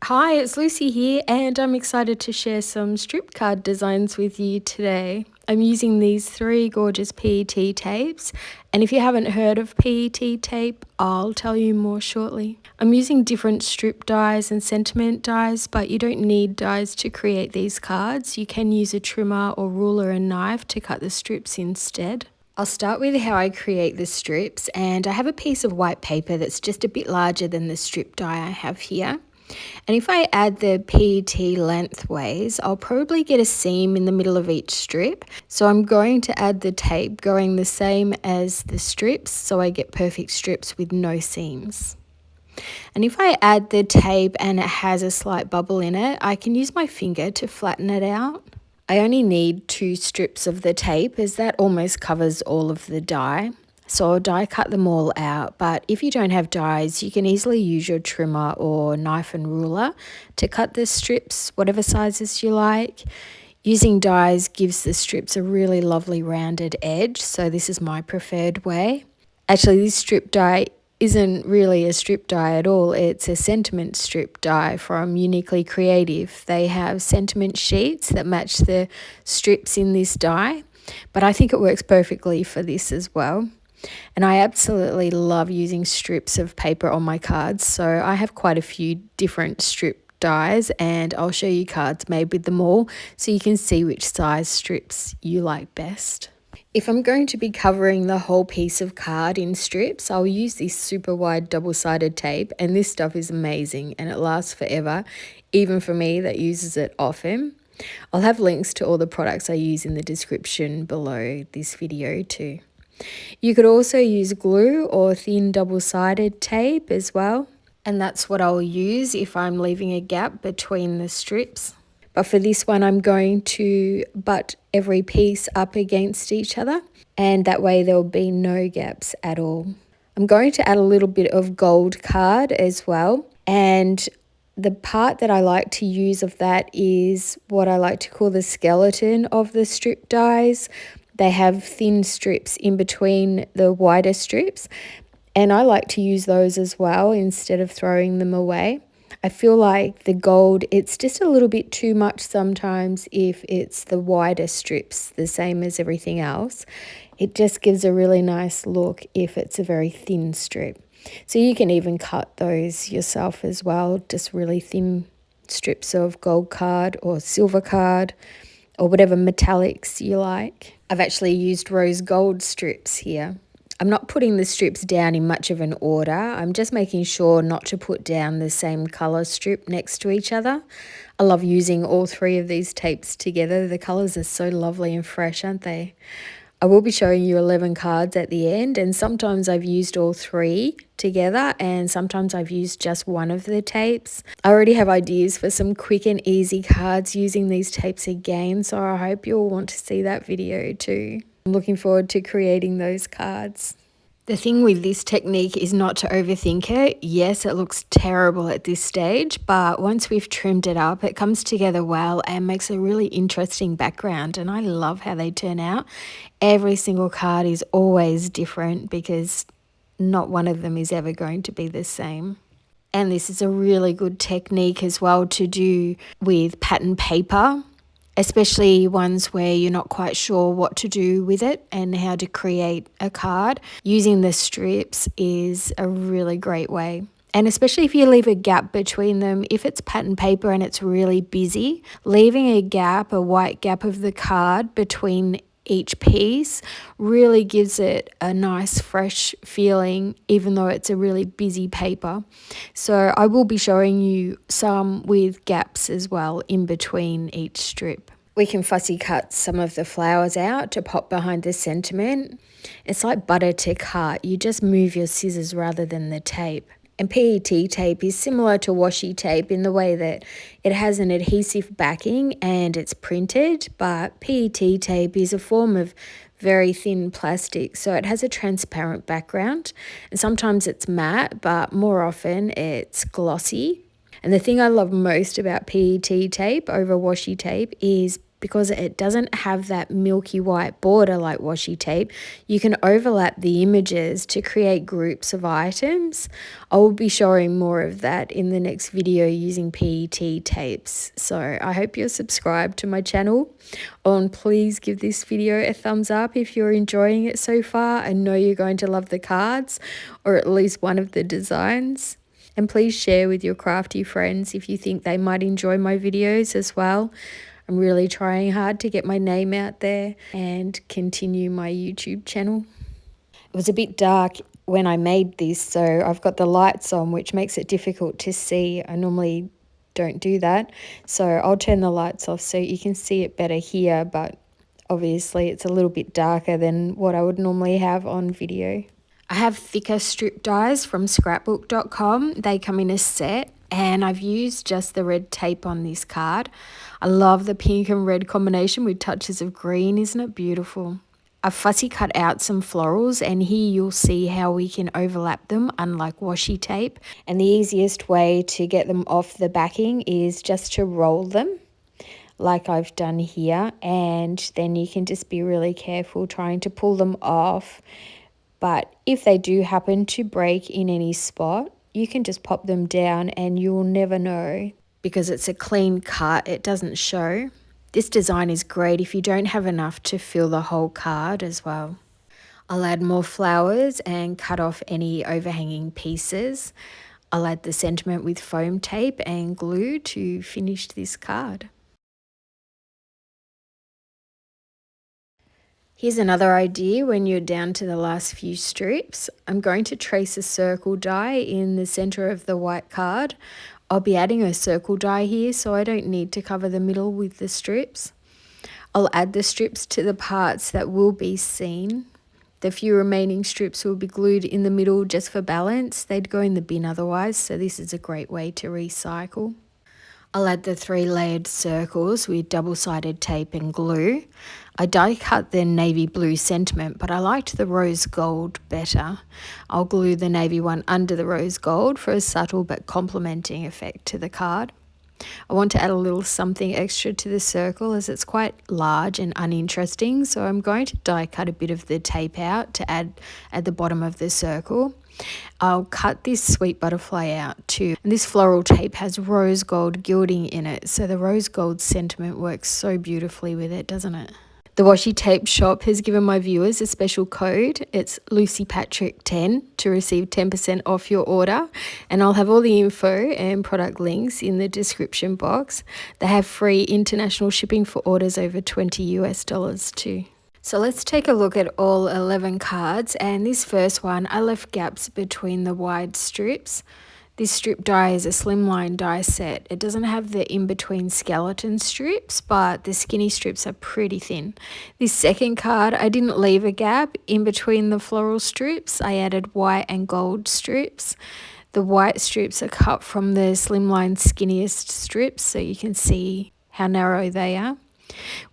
Hi, it's Lucy here, and I'm excited to share some strip card designs with you today. I'm using these three gorgeous PET tapes, and if you haven't heard of PET tape, I'll tell you more shortly. I'm using different strip dies and sentiment dies, but you don't need dies to create these cards. You can use a trimmer or ruler and knife to cut the strips instead. I'll start with how I create the strips, and I have a piece of white paper that's just a bit larger than the strip die I have here. And if I add the PET lengthways, I'll probably get a seam in the middle of each strip. So I'm going to add the tape going the same as the strips so I get perfect strips with no seams. And if I add the tape and it has a slight bubble in it, I can use my finger to flatten it out. I only need 2 strips of the tape as that almost covers all of the die. So I'll die cut them all out, but if you don't have dies, you can easily use your trimmer or knife and ruler to cut the strips whatever sizes you like. Using dies gives the strips a really lovely rounded edge, so this is my preferred way. Actually, this strip die isn't really a strip die at all, it's a sentiment strip die from Uniquely Creative. They have sentiment sheets that match the strips in this die, but I think it works perfectly for this as well. And I absolutely love using strips of paper on my cards, so I have quite a few different strip dies, and I'll show you cards made with them all so you can see which size strips you like best. If I'm going to be covering the whole piece of card in strips, I'll use this super wide double-sided tape, and this stuff is amazing and it lasts forever, even for me that uses it often. I'll have links to all the products I use in the description below this video too. You could also use glue or thin double-sided tape as well, and that's what I'll use if I'm leaving a gap between the strips. But for this one, I'm going to butt every piece up against each other, and that way there'll be no gaps at all. I'm going to add a little bit of gold card as well, and the part that I like to use of that is what I like to call the skeleton of the strip dies. They have thin strips in between the wider strips, and I like to use those as well instead of throwing them away. I feel like the gold, it's just a little bit too much sometimes if it's the wider strips, the same as everything else. It just gives a really nice look if it's a very thin strip. So you can even cut those yourself as well, just really thin strips of gold card or silver card, or whatever metallics you like. I've actually used rose gold strips here. I'm not putting the strips down in much of an order. I'm just making sure not to put down the same colour strip next to each other. I love using all 3 of these tapes together. The colours are so lovely and fresh, aren't they? I will be showing you 11 cards at the end, and sometimes I've used all 3 together and sometimes I've used just one of the tapes. I already have ideas for some quick and easy cards using these tapes again, so I hope you'll want to see that video too. I'm looking forward to creating those cards. The thing with this technique is not to overthink it. Yes, it looks terrible at this stage, but once we've trimmed it up, it comes together well and makes a really interesting background, and I love how they turn out. Every single card is always different because not one of them is ever going to be the same. And this is a really good technique as well to do with pattern paper, especially ones where you're not quite sure what to do with it and how to create a card. Using the strips is a really great way. And especially if you leave a gap between them, if it's pattern paper and it's really busy, leaving a gap, a white gap of the card between each piece really gives it a nice fresh feeling, even though it's a really busy paper. So I will be showing you some with gaps as well in between each strip. We can fussy cut some of the flowers out to pop behind the sentiment. It's like butter to cut. You just move your scissors rather than the tape. And PET tape is similar to washi tape in the way that it has an adhesive backing and it's printed, but PET tape is a form of very thin plastic, so it has a transparent background. And sometimes it's matte, but more often it's glossy. And the thing I love most about PET tape over washi tape is because it doesn't have that milky white border like washi tape, you can overlap the images to create groups of items. I will be showing more of that in the next video using PET tapes. So I hope you're subscribed to my channel. And please give this video a thumbs up if you're enjoying it so far. I know you're going to love the cards, or at least one of the designs. And please share with your crafty friends if you think they might enjoy my videos as well. I'm really trying hard to get my name out there and continue my YouTube channel. It was a bit dark when I made this, so I've got the lights on, which makes it difficult to see. I normally don't do that, so I'll turn the lights off so you can see it better here, but obviously it's a little bit darker than what I would normally have on video. I have thicker strip dies from scrapbook.com. They come in a set, and I've used just the red tape on this card. I love the pink and red combination with touches of green. Isn't it beautiful? I've fussy cut out some florals, and here you'll see how we can overlap them unlike washi tape. And the easiest way to get them off the backing is just to roll them like I've done here, and then you can just be really careful trying to pull them off. But if they do happen to break in any spot, you can just pop them down and you'll never know. Because it's a clean cut, it doesn't show. This design is great if you don't have enough to fill the whole card as well. I'll add more flowers and cut off any overhanging pieces. I'll add the sentiment with foam tape and glue to finish this card. Here's another idea when you're down to the last few strips. I'm going to trace a circle die in the center of the white card. I'll be adding a circle die here, so I don't need to cover the middle with the strips. I'll add the strips to the parts that will be seen. The few remaining strips will be glued in the middle just for balance. They'd go in the bin otherwise, so this is a great way to recycle. I'll add the 3 layered circles with double-sided tape and glue. I die cut the navy blue sentiment, but I liked the rose gold better. I'll glue the navy one under the rose gold for a subtle but complementing effect to the card. I want to add a little something extra to the circle as it's quite large and uninteresting, so I'm going to die cut a bit of the tape out to add at the bottom of the circle. I'll cut this sweet butterfly out too. And this floral tape has rose gold gilding in it, so the rose gold sentiment works so beautifully with it, doesn't it? The Washi Tape Shop has given my viewers a special code. It's LucyPatrick10 to receive 10% off your order. And I'll have all the info and product links in the description box. They have free international shipping for orders over $20 too. So let's take a look at all 11 cards, and this first one, I left gaps between the wide strips. This strip die is a slimline die set. It doesn't have the in-between skeleton strips, but the skinny strips are pretty thin. This second card, I didn't leave a gap in between the floral strips. I added white and gold strips. The white strips are cut from the slimline skinniest strips, so you can see how narrow they are.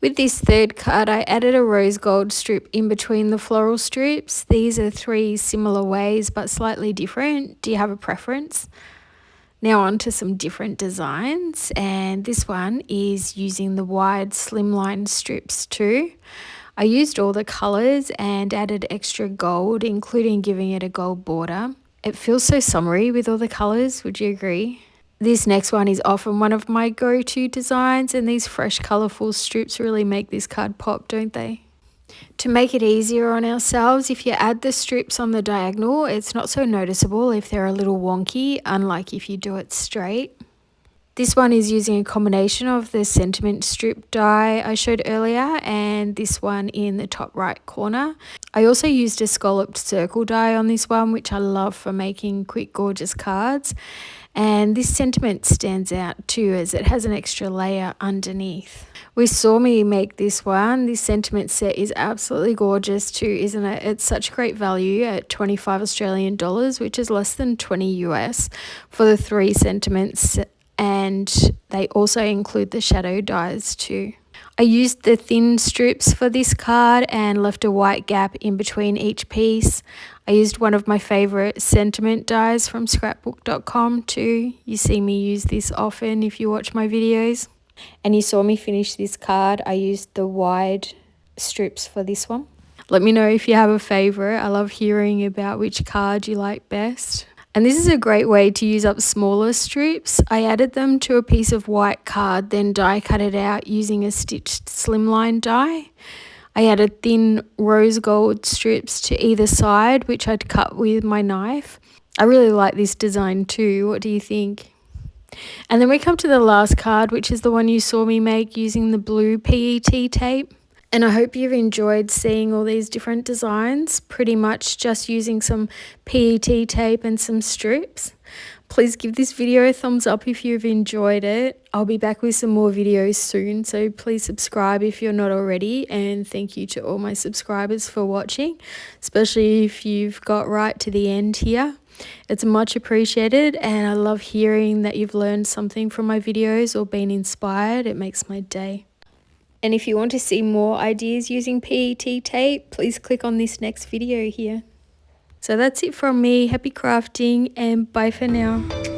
With this third card, I added a rose gold strip in between the floral strips. These are 3 similar ways but slightly different. Do you have a preference? Now on to some different designs, and this one is using the wide slimline strips too. I used all the colours and added extra gold, including giving it a gold border. It feels so summery with all the colours, would you agree? This next one is often one of my go-to designs, and these fresh colourful strips really make this card pop, don't they? To make it easier on ourselves, if you add the strips on the diagonal, it's not so noticeable if they're a little wonky, unlike if you do it straight. This one is using a combination of the sentiment strip die I showed earlier and this one in the top right corner. I also used a scalloped circle die on this one, which I love for making quick gorgeous cards. And this sentiment stands out too as it has an extra layer underneath. We saw me make this one. This sentiment set is absolutely gorgeous too, isn't it? It's such great value at 25 Australian dollars, which is less than 20 US for the 3 sentiments, and they also include the shadow dies too. I used the thin strips for this card and left a white gap in between each piece. I used one of my favourite sentiment dies from scrapbook.com too. You see me use this often if you watch my videos. And you saw me finish this card. I used the wide strips for this one. Let me know if you have a favourite. I love hearing about which card you like best. And this is a great way to use up smaller strips. I added them to a piece of white card, then die cut it out using a stitched slimline die. I added thin rose gold strips to either side, which I'd cut with my knife. I really like this design too. What do you think? And then we come to the last card, which is the one you saw me make using the blue PET tape. And I hope you've enjoyed seeing all these different designs, pretty much just using some PET tape and some strips. Please give this video a thumbs up if you've enjoyed it. I'll be back with some more videos soon, so please subscribe if you're not already. And thank you to all my subscribers for watching, especially if you've got right to the end here. It's much appreciated, and I love hearing that you've learned something from my videos or been inspired. It makes my day. And if you want to see more ideas using PET tape, please click on this next video here. So that's it from me. Happy crafting and bye for now.